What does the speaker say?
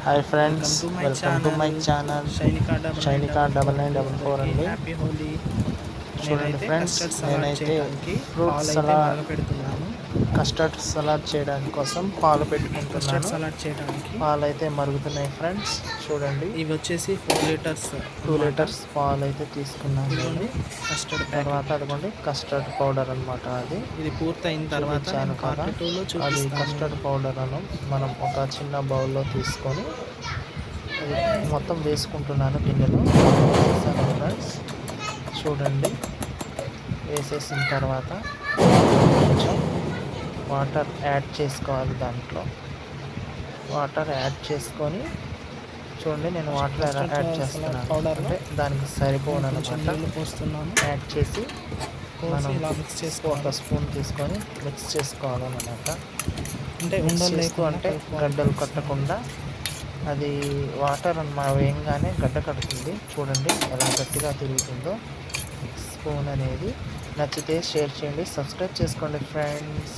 Hi friends, welcome to my channel Shainika 9944 అండి. Happy Holi. చూడండి నేనైతే ఫ్రెండ్స్, కస్టర్డ్ సలాడ్ నేనైతే చేయడానికి ఫ్రూట్ పాలు అయితే సలాడ్ మరగపెడుతున్నాను. కస్టర్డ్ సలాడ్ చేయడానికి కోసం పాలు కస్టర్డ్ పెట్టుకుంటున్నాను. సలాడ్ చేయడానికి పాలు అయితే మరుగుతున్నాయి ఫ్రెండ్స్. చూడండి, ఇవి వచ్చేసి 4 లీటర్స్ 2 లీటర్స్ పాలు అయితే తీసుకున్నాను నేను. ఇదిగోండి కస్టర్డ్ తర్వాత ప్యాకెట్. అదిగోండి కస్టర్డ్ పౌడర్ అనమాట. అది ఇది పూర్తయిన తర్వాత చూపించాను నేను కదా, పార్ట్ 2లో అది చూపిస్తాను. కస్టర్డ్ పౌడర్ అను మనం ఒక చిన్న బౌల్లో తీసుకొని అది మొత్తం వేసుకుంటున్నాను గిన్నెలో. వేసాను ఫ్రెండ్స్. చూడండి, వేసేసిన తర్వాత కొంచెం వాటర్ యాడ్ చేసుకోవాలి. దాంట్లో వాటర్ యాడ్ చేసుకొని చూడండి, నేను వాటర్ యాడ్ చేస్తున్నాను. పౌడర్లో అంటే దానికి కొంచెం సరిపోనమాట నీళ్ళు పోస్తున్నాను. యాడ్ చేసి పోసి మనం ఇలా మిక్స్ ఒక చేసుకోవాలి. స్పూన్ తీసుకొని మిక్స్ చేసుకోవాలన్నమాట. అంటే మిక్స్ ఉండలు చేస్తూ లేకుండా అంటే కలుపుకోవాలి. గడ్డలు కట్టకుండా అది వాటర్ మనం వేయంగానే గడ్డ కడుతుంది. చూడండి ఎలా గట్టిగా తిరుగుతుందో స్పూన్ అనేది. నచ్చితే షేర్ చేయండి, సబ్స్క్రైబ్ చేసుకోండి ఫ్రెండ్స్.